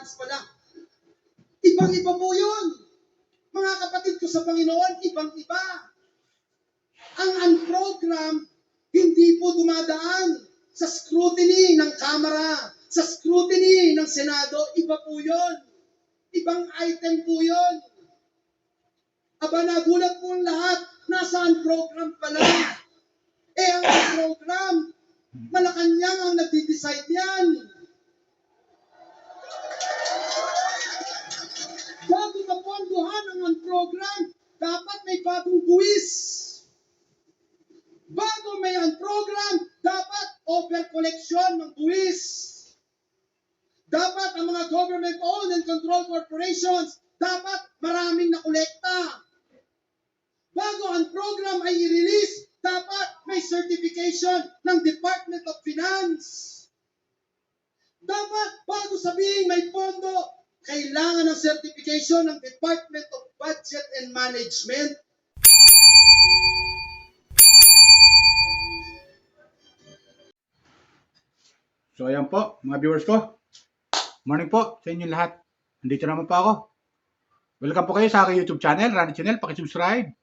funds pala. Ibang-iba po yun. Mga kapatid ko sa Panginoon, ibang-iba. Ang unprogrammed, hindi po dumadaan sa scrutiny ng Kamara, sa scrutiny ng Senado. Iba po yun. Ibang item po yun. Aba, nagulat po ang lahat. Nasaan program pala? Ang program, Malacanang ang nagdi-decide yan. Bago mapondohan ang program, dapat may bagong buwis. Bago may program, dapat over-collection ng buwis. Dapat ang mga government-owned and controlled corporations, dapat maraming nakolekta. Bago ang program ay i-release, dapat may certification ng Department of Finance. Dapat bago sabihin may pondo, kailangan ng certification ng Department of Budget and Management. So ayan po, mga viewers ko. Morning po sa inyo lahat. Nandito naman po ako. Welcome po kayo sa aking YouTube channel, Randy Channel. Pakisubscribe,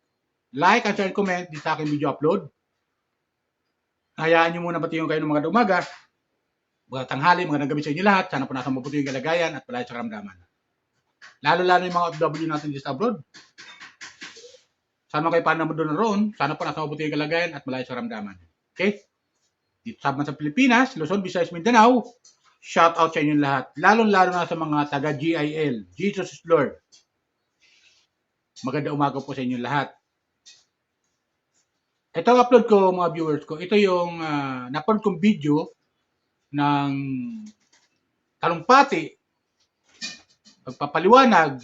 like, and share, and comment dito sa aking video upload. Hayaan nyo muna pati yung kayo ng mga umaga, mga tanghali, mga nagabi sa inyo lahat. Sana po nasa mabuti yung kalagayan at palaya sa karamdaman. Lalo-lalo yung mga OFW natin dito sa abroad. Sana kayo paano mo doon na roon. Sana po nasa mabuti yung kalagayan at malaya sa karamdaman. Okay? Dito sa Pilipinas, Luzon, Visayas, Mindanao, shout out sa inyo lahat. Lalo-lalo na sa mga taga GIL, Jesus is Lord. Maganda umaga po sa inyo lahat. Ito upload ko mga viewers ko. Ito yung napanood kong video ng talumpati, pagpapaliwanag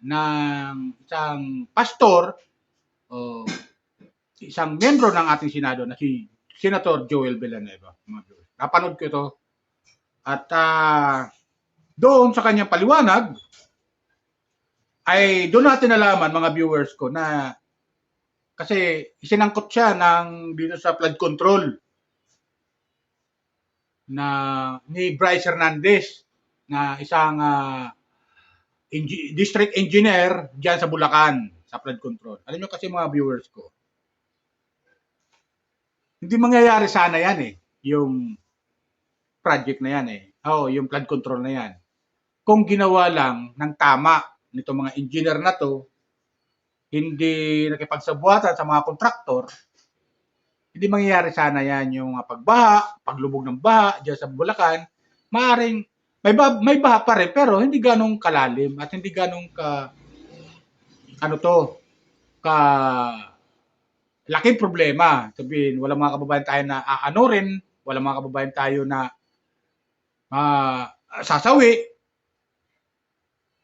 ng isang pastor o isang membro ng ating Senado na si Senator Joel Villanueva. Napanood ko ito. At doon sa kanyang paliwanag, ay doon natin nalaman mga viewers ko na kasi isinangkot siya dito sa flood control na ni Bryce Hernandez na isang district engineer diyan sa Bulacan sa flood control. Alam niyo kasi mga viewers ko, hindi mangyayari sana yan yung project na yan yung flood control na yan. Kung ginawa lang ng tama nito mga engineer na to, hindi nakipagsabuatan sa mga kontraktor, hindi mangyayari sana yan yung pagbaha, paglubog ng baha diyan sa Bulacan. Maaring may baha pa rin pero hindi ganong kalalim at hindi ganong laking problema. Sabihin, wala mga kababayan tayo na aanorin, wala mga kababayan tayo na sasawi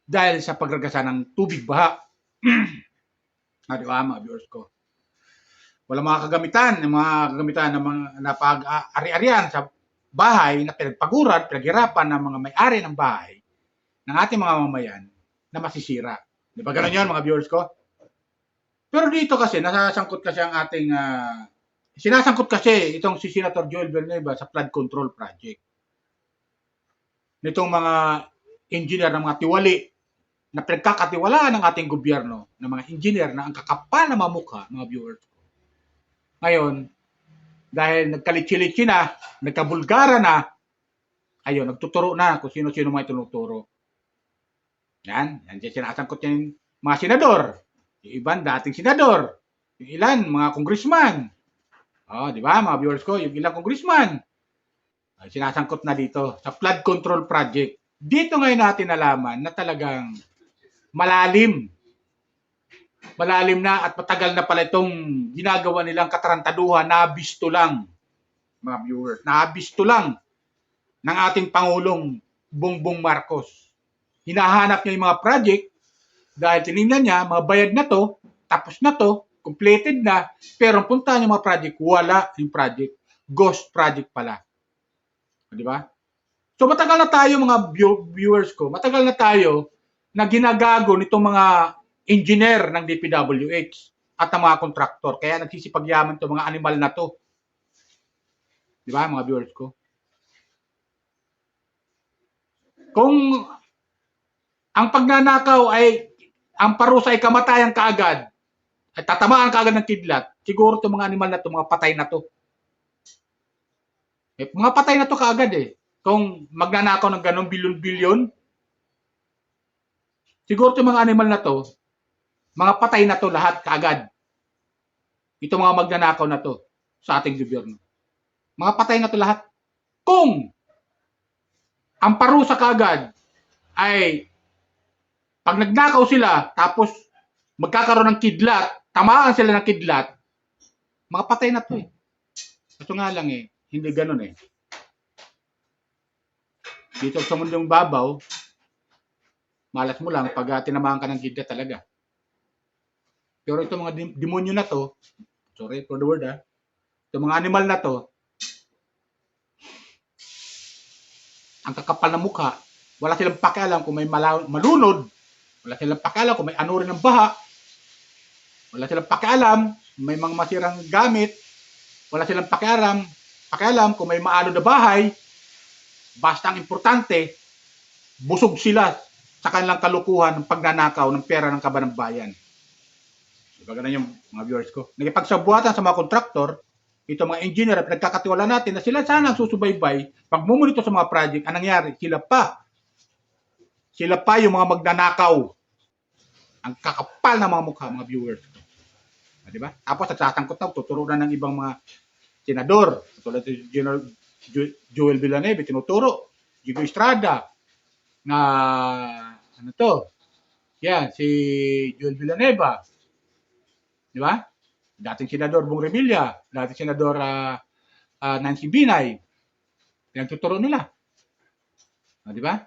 dahil sa pagragasa ng tubig baha. Di ba, mga viewers ko? Wala mga kagamitan ng mga pag-ari-arian sa bahay na pinagpaguran, pinaghirapan ng mga may-ari ng bahay ng ating mga mamayan na masisira. Di ba ganun yun, mga viewers ko? Pero dito kasi, sinasangkot kasi itong si Senator Joel Villanueva sa flood control project. Nitong mga engineer ng mga tiwali na pinagkakatiwalaan ng ating gobyerno, ng mga engineer na ang kakapal na mamukha, mga viewers ko. Ngayon, dahil nagkalitsi-litsi na, nagkabulgara na, ayun, nagtuturo na kung sino-sino may tinuturo. Yan sinasangkot yung mga senador. Yung iban, dating senador. Yung ilan, mga congressman. Di ba, mga viewers ko, yung ilang congressman. Ay, sinasangkot na dito sa flood control project. Dito ngayon natin nalaman na talagang malalim na at matagal na pala itong ginagawa nilang katarantaduhan, nabisto lang, mga viewers, nabisto lang ng ating Pangulong Bongbong Marcos. Hinahanap niya yung mga project dahil tinignan niya, mga bayad na to, tapos na to, completed na, pero puntahan yung mga project, wala yung project, ghost project pala. Di ba? So matagal na tayo mga viewers ko, matagal na tayo na ginagago nitong mga engineer ng DPWH at ng mga kontraktor. Kaya nagsisipagyaman itong mga animal na to. Di ba mga viewers ko? Kung ang pagnanakaw ay, ang parusa ay kamatayan kaagad, ay tatamaan kaagad ng kidlat, siguro itong mga animal na to, mga patay na to. Mga patay na to kaagad eh. Kung magnanakaw ng ganong bilyon-bilyon, siguro itong mga animal na to, mga patay na to lahat kaagad. Ito mga magnanakaw na to sa ating gobyerno. Mga patay na to lahat. Kung ang parusa kaagad ay pag nagnakaw sila tapos magkakaroon ng kidlat, tamaan sila ng kidlat, mga patay na to eh. Ito nga lang eh, hindi ganun eh. Dito sa mundong babaw, malas mo lang pag tinamaan ka ng kidlat talaga. Pero itong mga demonyo na to, sorry for the word itong mga animal na to, ang kakapal na mukha, wala silang pakialam kung may malunod, wala silang pakialam kung may anurin ng baha, wala silang pakialam kung may mga masirang gamit, wala silang pakialam kung may maano na bahay, basta ang importante, busog sila sa kanilang kalukuhan ng pagnanakaw ng pera ng kaban ng bayan. Diba ganun yung mga viewers ko? Nagipagsabuatan sa mga kontraktor, ito mga engineer at nagkakatiwala natin na sila sana ang susubaybay pag mumunito sa mga project, ang nangyari, sila pa yung mga magnanakaw. Ang kakapal na mga mukha, mga viewers ko. Diba? Tapos nagsasangkot na, tuturo na ng ibang mga senador. Tulad si General Joel Villanueva, tinuturo. Gigo Estrada, na ano to? Yan, si Joel Villanueva. Diba? Dating senador Bong Revilla, dating senador Nancy Binay. Pinagtuturo nila. Diba?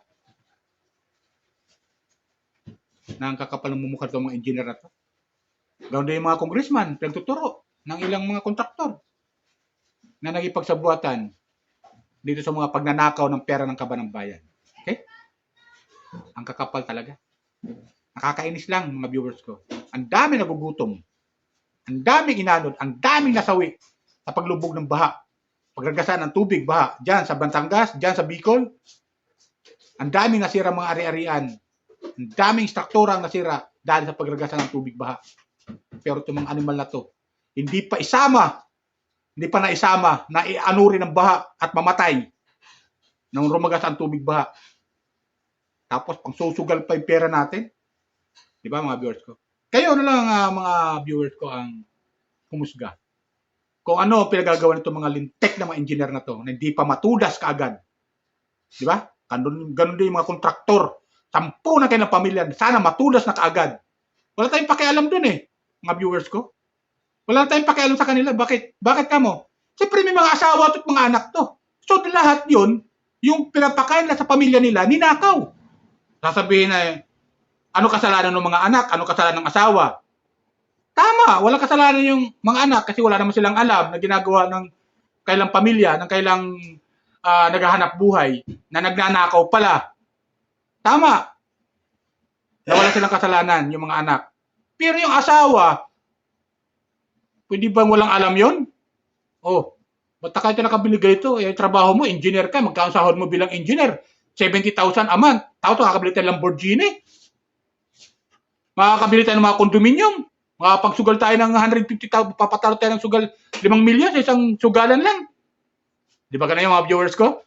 Na ang kakapal ng mumukha ng mga engineer na to. Ganoon din yung mga congressman, pinagtuturo ng ilang mga kontraktor na nagipagsabuatan dito sa mga pagnanakaw ng pera ng kaban ng bayan. Okay? Ang kakapal talaga. Nakakainis lang mga viewers ko. Ang dami nagugutom. Ang daming inanod, ang daming nasawi sa paglubog ng baha. Pagragasan ng tubig, baha. Diyan sa Batangas, diyan sa Bicol. Ang daming nasira mga ari-arian. Ang daming struktura ang nasira dahil sa pagragasan ng tubig, baha. Pero itong mga animal na to, hindi pa naisama na ianurin ng baha at mamatay nang rumagas ang tubig, baha. Tapos pang susugal pa yung pera natin. Di ba mga viewers ko? Kayo na lang mga viewers ko ang humusga. Kung ano pinagagawa nito mga lintek na mga engineer na to na hindi pa matudas kaagad. Di ba? Ganun din yung mga kontraktor. 10 na kailang pamilya. Sana matudas na kaagad. Wala tayong pakialam dun eh, mga viewers ko. Wala tayong pakialam sa kanila. Bakit? Bakit kamo? Siyempre may mga asawa at mga anak to. So lahat yun, yung pinapakain nila sa pamilya nila, ninakaw. Sasabihin na ano kasalanan ng mga anak? Ano kasalanan ng asawa? Tama, wala kasalanan yung mga anak kasi wala naman silang alam na ginagawa ng kailang pamilya, ng kailang naghahanap buhay, na nagnanakaw pala. Tama, na wala silang kasalanan yung mga anak. Pero yung asawa, pwede bang walang alam yon? Oh, ba't ka ito nakabili ganito? Eh, trabaho mo, engineer ka, magkakasahod mo bilang engineer. 70,000 a month. Tao ito, kakabili tayo ng Lamborghini. Makakabili tayo ng mga condominium. Makapagsugal tayo ng 150,000, papatalo tayo ng sugal 5 milyon sa isang sugalan lang. Di ba ganun yung mga viewers ko?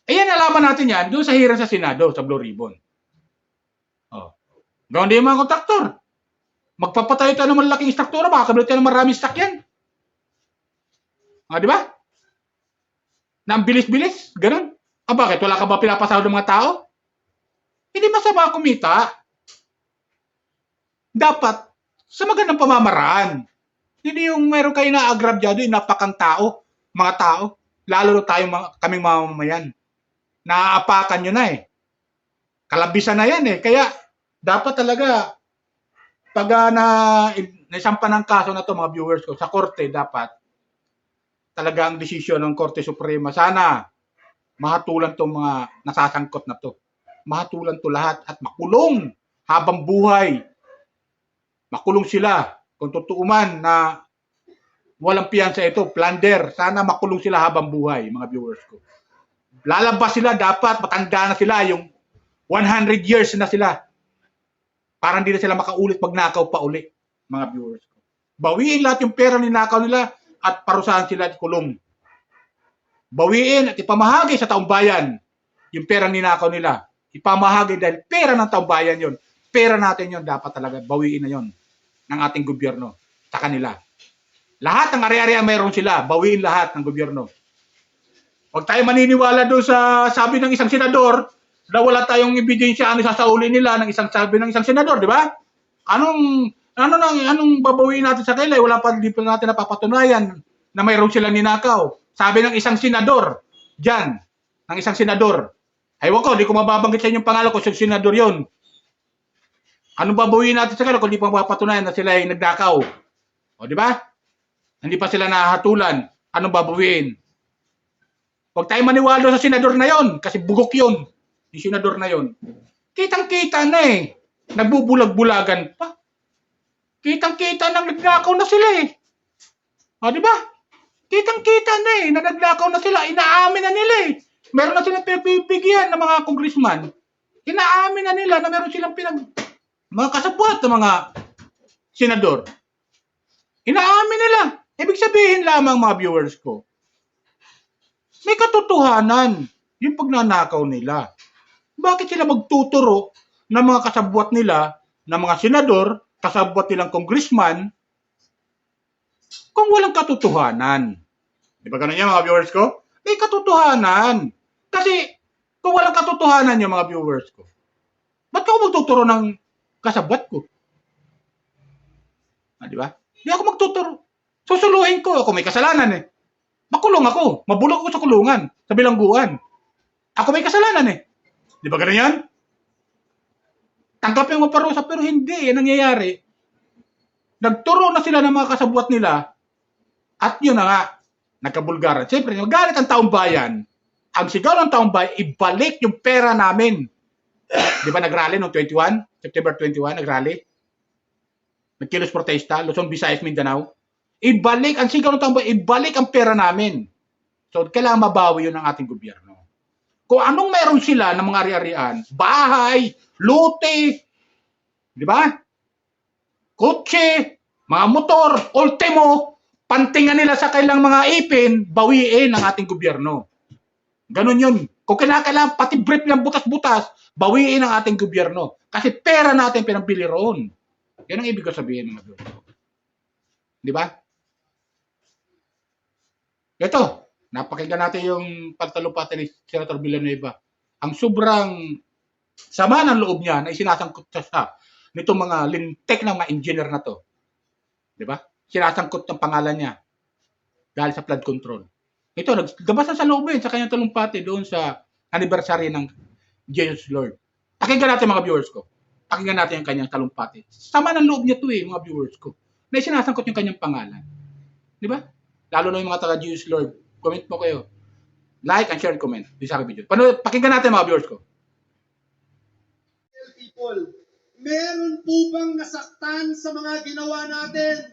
Ayan, nalaman natin yan doon sa hearing sa Senado, sa Blue Ribbon. Oh. Gawin din yung mga kontraktor. Magpapatayo tayo ng malaking struktura, makakabili tayo ng maraming stock yan. Di ba? Na ang bilis-bilis, ganun. Bakit? Wala ka ba pinapasahod ng mga tao? Hindi masama kumita. Dapat sa magandang pamamaraan. Hindi yung meron kayo na agrabyado, yung napakang tao, mga tao, lalo na tayo kaming mamamayan. Naaapakan nyo na eh. Kalabisan na yan eh. Kaya dapat talaga pag naisampa ng kaso na to mga viewers ko, sa korte dapat talaga ang desisyon ng Korte Suprema. Sana mahatulan tong mga nasasangkot na to. Mahatulan to lahat at makulong habang buhay. Makulong sila. Kung totoo man na walang piyansa ito, plunder, sana makulong sila habang buhay, mga viewers ko. Lalabas sila, dapat matanda na sila, yung 100 years na sila. Parang hindi na sila makaulit magnakaw pa uli, mga viewers ko. Bawiin lahat yung pera ninakaw nila at parusahan sila at kulong. Bawiin at ipamahagi sa taong bayan yung pera ninakaw nila. Ipamahagi dahil pera ng taong bayan yun. Pera natin yun, dapat talaga bawiin na yun ng ating gobyerno sa kanila. Lahat ng ari-arian mayroon sila, bawiin lahat ng gobyerno. Huwag tayo maniniwala doon sa sabi ng isang senador na wala tayong ebidensya ano sasauli nila ng isang sabi ng isang senador, di ba? Anong babawiin natin sa kanila? Wala pa, di pa natin napapatunayan na mayroon silang ninakaw. Sabi ng isang senador, diyan, ng isang senador. Ewan ko, di ko mababanggit sa inyong pangalan kung siyang senador yon. Anong babawiin natin sa kanila kung di pa mapapatunayan na sila ay nagdakaw? O, di ba? Hindi pa sila nahahatulan. Anong babawiin? Huwag tayo maniwala sa senador na yon kasi bugok yon. Yung senador na yon. Kitang-kita na eh. Nagbubulag-bulagan pa. Kitang-kita na nagnakaw na sila eh. O, di ba? Kitang-kita na eh. Nagnakaw na sila. Inaamin na nila eh. Meron na silang pinagbibigyan ng mga congressman. Inaamin na nila na meron silang mga kasabwat ng mga senador. Inaamin nila. Ibig sabihin lamang mga viewers ko, may katotohanan yung pagnanakaw nila. Bakit sila magtuturo ng mga kasabwat nila, ng mga senador, kasabwat nilang congressman, kung walang katotohanan? Di ba ganun yan mga viewers ko? May katotohanan. Kasi kung walang katotohanan yung mga viewers ko, ba't ako magtuturo ng kasabwat ko? Di ba? Di ako magtuturo. Susuluhin ko. Ako may kasalanan eh. Makulong ako. Mabulok ako sa kulungan. Sa bilangguan. Ako may kasalanan eh. Di ba ganun yan? Tanggap yung maparusa pero hindi. Yan nangyayari. Nagturo na sila ng mga kasabwat nila at yun na nga, nagkabulgaran. Siyempre, magalit ang taong bayan. Ang sigaw ng taong bayan, ibalik yung pera namin. Di ba nagrally noong 21? September 21, nagrally? Nagkilos protesta, Luzon, Visayas, Mindanao. Ibalik, ang sigaw ng taong bayan, ibalik ang pera namin. So, kailangan mabawi yun ng ating gobyerno. Kung anong meron sila ng mga ari-arian, bahay, lote, di ba? Kotse, mga motor, ultimo, pantingan nila sa kailang mga ipin, bawiin ng ating gobyerno. Ganon yun. Kung kailangan pati brief ng butas-butas, bawiin ang ating gobyerno. Kasi pera natin pinambili roon. Yan ang ibig ko sabihin mga gobyerno. Di ba? Ito, napakinggan natin yung pagtalumpati ni Senator Villanueva. Ang sobrang sama ng loob niya na isinasangkot sa nitong mga lintek ng mga engineer na to. Di ba? Sinasangkot ng pangalan niya dahil sa flood control. Ito, naglabas na sa loob sa kanyang talumpati doon sa anniversary ng Jesus Lord. Pakinggan natin mga viewers ko. Pakinggan natin yung kanyang talumpati. Sama ng loob niya to mga viewers ko. Na sinasangkot yung kanyang pangalan. Di ba? Lalo na yung mga taga-Jesus Lord. Comment po kayo. Like and share and comment. Di sa aking video. Pakinggan natin mga viewers ko. People, meron po bang nasaktan sa mga ginawa natin?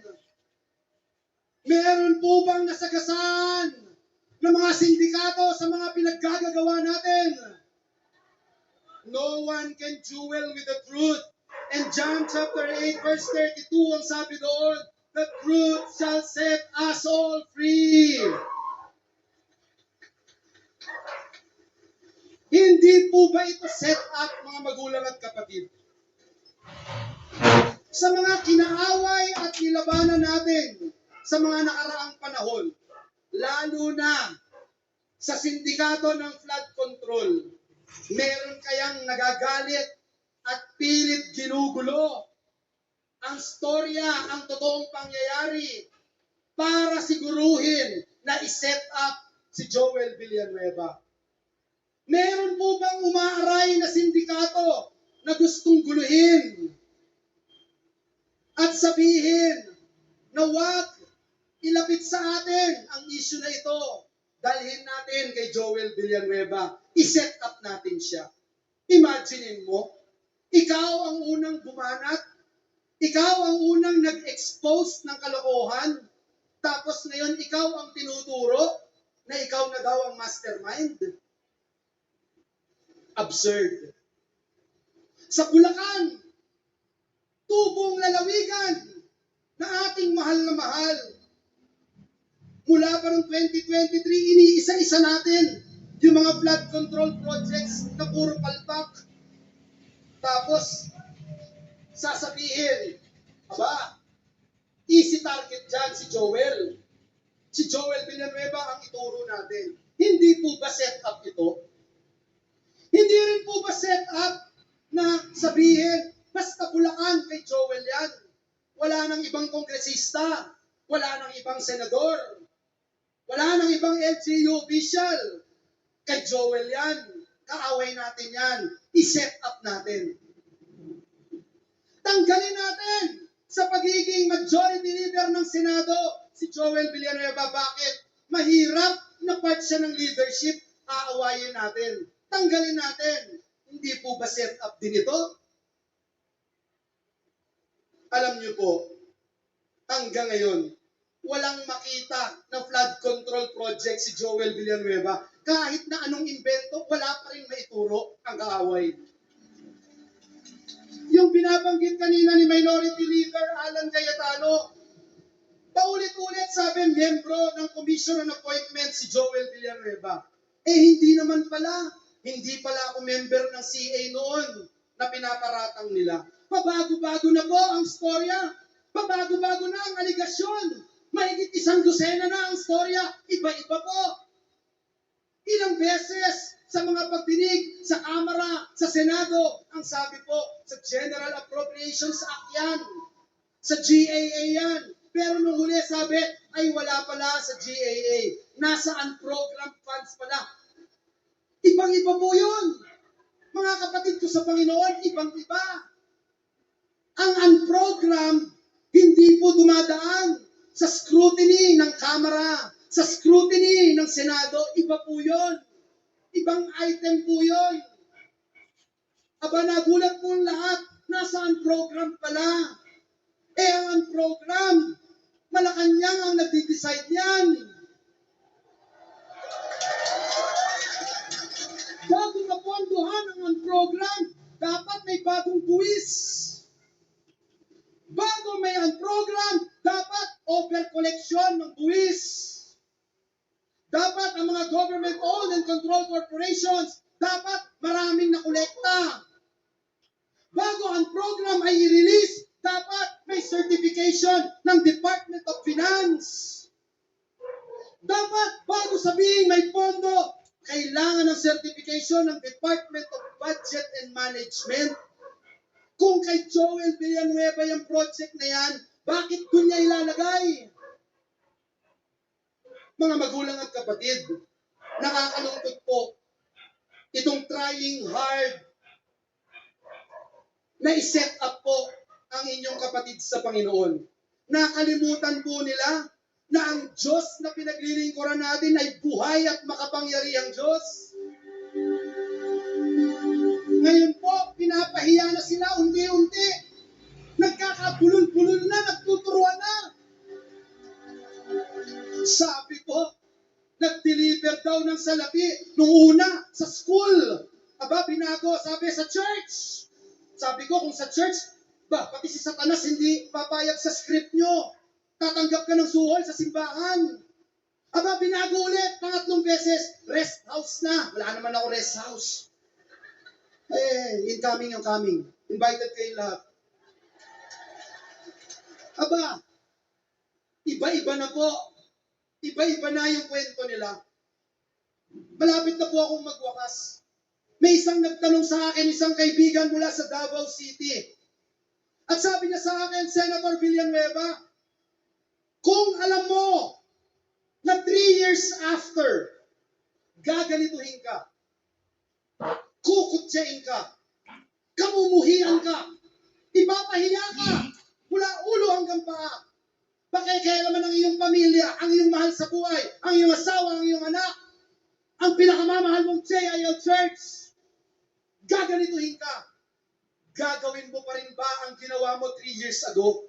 Meron po bang nasagasaan ng mga sindikato sa mga pinaggagawa natin? No one can duel with the truth. And John chapter 8 verse 32 ang sabi doon, the truth shall set us all free. Hindi po ba ito set up mga magulang at kapatid? Sa mga kinaaway at nilabanan natin sa mga nakaraang panahon, lalo na sa sindikato ng flood control, meron kayang nagagalit at pilit ginugulo ang storya, ang totoong pangyayari para siguruhin na iset up si Joel Villanueva. Meron po bang umaaray na sindikato na gustong guluhin at sabihin na wag ilapit sa atin ang issue na ito? Dalhin natin kay Joel Villanueva. I-set up natin siya. Imaginin mo, ikaw ang unang bumanat, ikaw ang unang nag-expose ng kalokohan, tapos ngayon ikaw ang tinuturo na ikaw na daw ang mastermind. Absurd. Sa Bulacan, tubong lalawigan na ating mahal na mahal. Mula pa noong 2023, iniisa-isa natin yung mga flood control projects na puro palpak. Tapos, sasabihin, aba, easy target dyan si Joel. Si Joel Villanueva ang ituro natin. Hindi po ba set up ito? Hindi rin po ba set up na sabihin, basta Bulacan kay Joel yan. Wala nang ibang kongresista, wala nang ibang senador, wala nang ibang LGU official. Kay Joel yan, kaaway natin yan, i-set up natin. Tanggalin natin sa pagiging majority leader ng Senado si Joel Villanueva. Bakit? Mahirap na part siya ng leadership, aawayin natin. Tanggalin natin. Hindi po ba set up din ito? Alam niyo po, hanggang ngayon, walang makita na flood control project si Joel Villanueva. Kahit na anong invento, wala pa rin maituro ang kaaway. Yung binabanggit kanina ni Minority Leader Alan Cayetano, paulit-ulit sabi miyembro ng Commission on Appointment si Joel Villanueva. Hindi naman pala. Hindi pala ako member ng CA noon na pinaparatang nila. Pabago-bago na po ang storya. Pabago-bago na ang aligasyon. Mahigit 100 na ang storya. Iba-iba po. Ilang beses sa mga pagdinig sa Kamara, sa Senado, ang sabi po, sa General Appropriations Act yan, sa GAA yan. Pero nung huli sabi, ay wala pala sa GAA. Nasa unprogrammed funds pala. Ibang-iba po yun. Mga kapatid ko sa Panginoon, ibang-iba. Ang unprogrammed, hindi po dumadaan sa scrutiny ng Kamara, sa scrutiny ng Senado. Iba po yun. Ibang item po yun. Aba, nagulat po lahat. Nasa unprogrammed pala. Ang unprogrammed, Malacanang ang nagdi-decide yan. Bago mapondohan ang unprogrammed, dapat may bagong buwis. Bago may unprogrammed, dapat over-collection ng buwis. Dapat ang mga government-owned and controlled corporations, dapat maraming nakolekta. Bago ang program ay i-release, dapat may certification ng Department of Finance. Dapat bago sabihin may pondo, kailangan ng certification ng Department of Budget and Management. Kung kay Joel Villanueva yung project na yan, bakit doon niya ilalagay? Mga magulang at kapatid, nakakalungkot po itong trying hard na i-set up po ang inyong kapatid sa Panginoon. Nakalimutan po nila na ang Diyos na pinaglilingkuran natin ay buhay at makapangyarihang Diyos. Ngayon po, pinapahiya na sila unti-unti. Nagkakabulol-bulol na, nagtuturuan na. Sabi ko, nag-deliver daw ng salapi nung una sa school. Aba, binago, sabi sa church. Sabi ko, kung sa church, pati si Satanas hindi papayag sa script nyo. Tatanggap ka ng suhol sa simbahan. Aba, binago ulit, 3 beses, rest house na. Wala naman ako rest house. Incoming. Invited kayo lahat. Aba, iba-iba na po. Iba-iba na yung kwento nila. Malapit na po akong magwakas. May isang nagtanong sa akin, isang kaibigan mula sa Davao City. At sabi niya sa akin, Senator Villanueva, kung alam mo na 3 years after, gaganituhin ka, kukutsain ka, kamumuhian ka, ipapahiya ka, mula ulo hanggang paa. Pakikialaman ang iyong pamilya, ang iyong mahal sa buhay, ang iyong asawa, ang iyong anak, ang pinakamamahal mong JIL Church. Gaganituhin ka. Gagawin mo pa rin ba ang ginawa mo 3 years ago?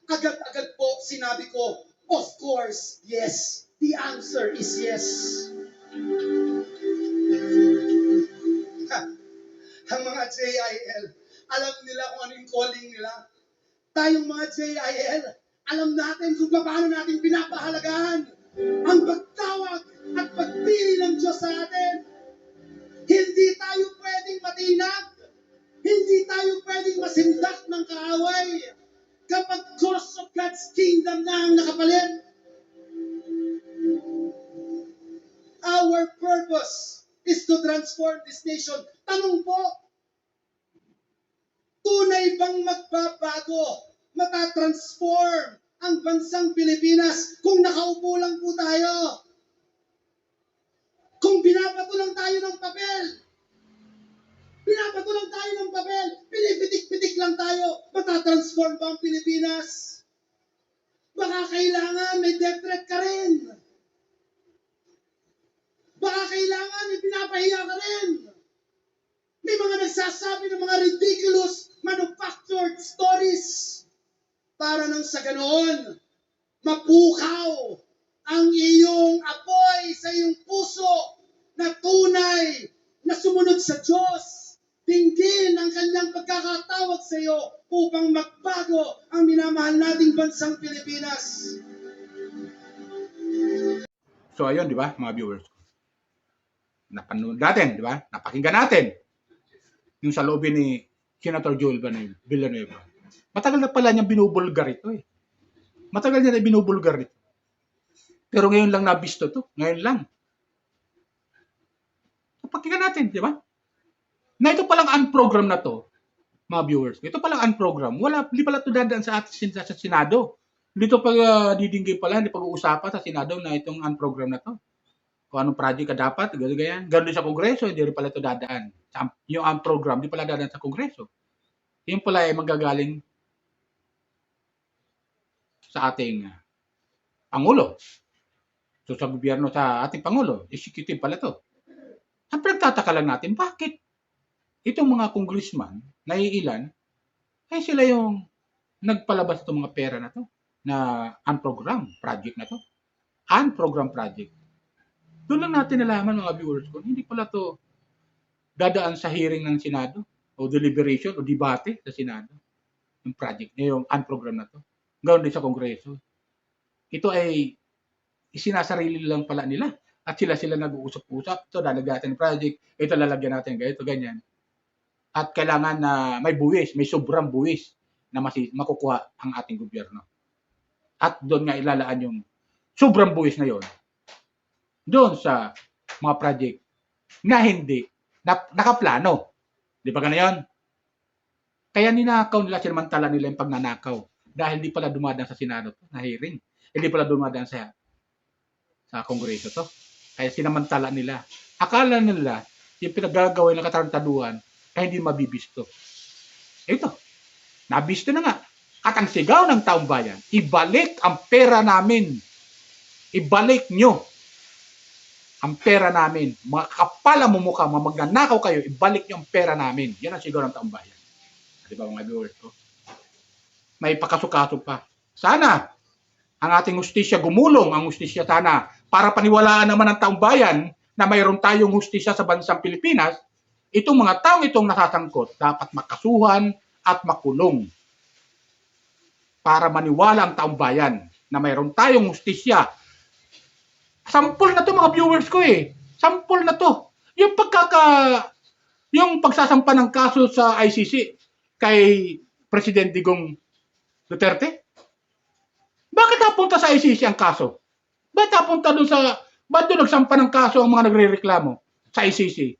Agad-agad po sinabi ko, of course, yes. The answer is yes. Ang mga JIL, Alam nila kung ano yung calling nila. Tayong mga JIL, alam natin kung paano natin pinapahalagahan ang pagtawag at pagpili ng Diyos sa atin. Hindi tayo pwedeng matinag. Hindi tayo pwedeng masindak ng kaaway kapag cause of God's kingdom na ang nakapalit. Our purpose is to transform this nation. Tanong po, tunay bang magbabago, matatransform ang bansang Pilipinas kung nakaupo lang po tayo? Kung binabato lang tayo ng papel, pinipitik-pitik lang tayo, matatransform ba ang Pilipinas? Baka kailangan may death threat ka rin. Baka kailangan may pinapahiya ka rin. May mga nagsasabi ng mga ridiculous manufactured stories para nang sa ganoon, mapukaw ang iyong apoy sa iyong puso na tunay na sumunod sa Diyos. Dinggin ang kanyang pagkakatawag sa iyo upang magbago ang minamahal nating bansang Pilipinas. So ayun, di ba, mga viewers? Napanood natin, di ba? Napakinggan natin yung sa lobby ni Senator Joel Villanueva. Matagal na pala niyang binubulgar ito eh. Matagal niya na binubulgar ito. Pero ngayon lang nabisto to. Ngayon lang. Napakinggan natin, di ba? Na ito palang unprogram na to, mga viewers. Ito palang unprogram. Hindi pala ito dadaan sa Senado. Dito pag didinggin pala, hindi pag-uusapan sa Senado na itong unprogram na to. Kung anong project ka dapat, ganyan. Ganun din sa Kongreso, hindi rin pala ito dadaan. Yung unprogram, hindi pala dadaan sa Kongreso. Yung pala ay magagaling sa ating Pangulo. So sa gobyerno, sa ating Pangulo, executive pala to. Ang pinagtataka lang natin, bakit itong mga congressman na iilan, ay sila yung nagpalabas itong mga pera na to, na unprogram project na to. Unprogram project. Doon lang natin nalaman, mga viewers ko, hindi pala to dadaan sa hearing ng Senado o deliberation o debate sa Senado. Yung project, yung unprogram na to. Gawin din sa Kongreso. Ito ay isinasarili lang pala nila. At sila nag-uusap-usap. Ito, lalagyan ng project. Ito, lalagyan natin ganito, ganyan. At kailangan na may buwis, may sobrang buwis na makukuha ang ating gobyerno. At doon nga ilalaan yung sobrang buwis na yon doon sa mga project na hindi nakaplano. Di ba gano'n? Kaya ninakaw nila, sinamantala nila yung pagnanakaw dahil hindi pala dumadaan sa Senado to, na hearing. Hindi pala dumadaan sa Kongreso to. Kaya sinamantala nila. Akala nila yung pinagagawin ng katarantaduhan ay hindi mabibisto. Ito, nabisto na nga. At ang sigaw ng taong bayan, ibalik ang pera namin. Ibalik nyo ang pera namin. Mga kapal ang mumukha, mga magnanakaw kayo, ibalik nyo ang pera namin. Yan ang sigaw ng taong bayan. Di ba mga viewers ko? May pakasukaso pa. Sana ang ating hustisya gumulong, ang hustisya sana, para paniwalaan naman ng taong bayan na mayroon tayong hustisya sa bansang Pilipinas. Itong mga taong itong nasasangkot, dapat makasuhan at makulong. Para maniwala ang taong bayan na mayroon tayong hustisya. Sampol na to mga viewers ko eh. Sampol na to. Yung pagsasampa ng kaso sa ICC kay President Digong Duterte. Bakit napunta sa ICC ang kaso? Bakit napunta ba't doon nagsampa ng kaso ang mga nagrereklamo sa ICC?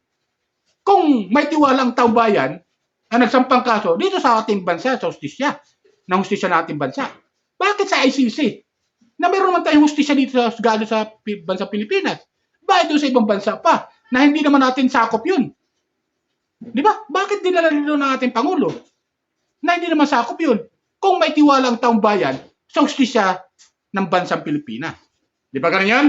Kung may tiwala ang taong bayan na nagsampang kaso dito sa ating bansa, sa hustisya, ng hustisya na ating bansa. Bakit sa ICC? Na meron naman tayong hustisya dito sa bansa Pilipinas. Bakit doon sa ibang bansa pa na hindi naman natin sakop yun? Di ba? Bakit dinala dito ng ating Pangulo na hindi naman sakop yun? Kung may tiwala ang taong bayan sa hustisya ng bansang Pilipinas. Di ba ganun yan?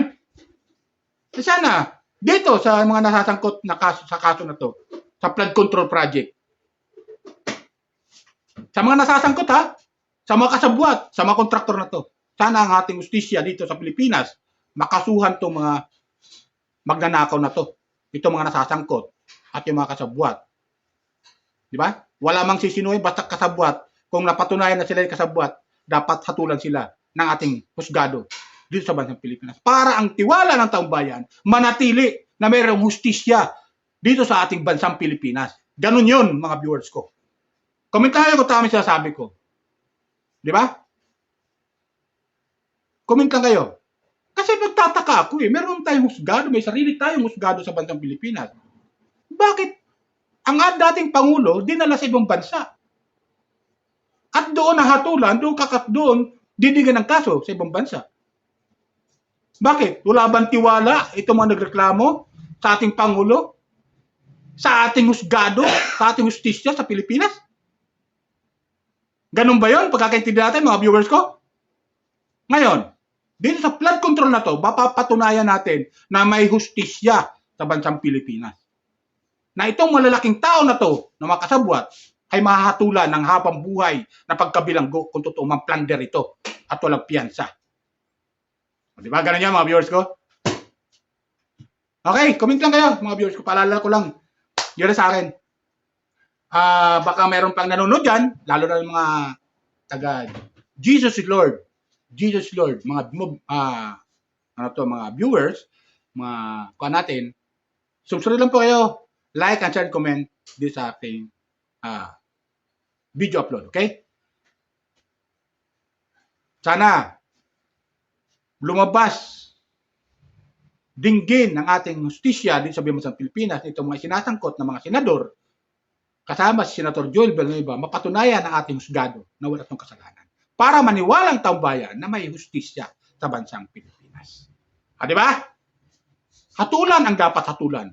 Sana, dito sa mga nasasangkot na kaso, sa kaso na to, sa flood control project, sa mga nasasangkot ha, sa mga kasabwat, sa mga kontraktor na to, sana ang ating hustisya dito sa Pilipinas, makasuhan itong mga magnanakaw na to, itong mga nasasangkot, at yung mga kasabwat. Di ba? Wala mang sisinuhin basta kasabwat. Kung napatunayan na sila yung kasabwat, dapat hatulan sila ng ating husgado dito sa bansang Pilipinas. Para ang tiwala ng taong bayan manatili na mayroong hustisya dito sa ating bansang Pilipinas. Ganun yun, mga viewers ko. Komentahan ko tama sinasabi ko. Di ba? Comment lang kayo. Kasi nagtataka ako meron tayong husgado, may sarili tayong husgado sa bansang Pilipinas. Bakit ang dating Pangulo dinala sa ibang bansa? At doon nahatulan, doon didigan ng kaso sa ibang bansa. Bakit? Wala bang tiwala itong mga nagreklamo sa ating Pangulo? Sa ating husgado? Sa ating hustisya sa Pilipinas? Ganun ba yun? Pagkakaintindi natin, mga viewers ko? Ngayon, dito sa flood control na to, mapapatunayan natin na may hustisya sa bansang Pilipinas. Na itong malalaking tao na to, na makasabwat, ay mahahatulan ng habang buhay na pagkabilanggo kung totoo mang plunder ito at walang piyansa. Di ba? Ganun yan, mga viewers ko? Okay, comment lang kayo, mga viewers ko. Paalala ko lang, yun sa akin. Baka meron pang nanonood dyan, lalo na yung mga taga Jesus is Lord. Jesus Lord, mga mga viewers, mga kuha natin, subscribe lang po kayo, like and share, comment dito sa ating video upload, okay? Sana lumabas dinggin ng ating hustisya dito sa bansang Pilipinas, itong mga sinasangkot ng mga senador, kasama si Senator Joel Villanueva, mapatunayan ang ating husgado na wala itong kasalanan. Para maniwalang taong bayan na may hustisya sa bansang Pilipinas. Di ba? Hatulan ang dapat hatulan.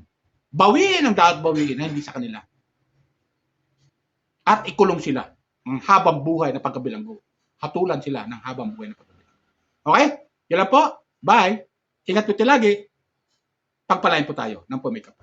Bawiin ang dapat bawiin na hindi sa kanila. At ikulong sila ng habang buhay na pagkabilanggo. Hatulan sila ng habang buhay na pagkabilanggo. Okay? Yan lang po. Bye. Ingat po tayo lagi. Pagpalain po tayo ng pumikap.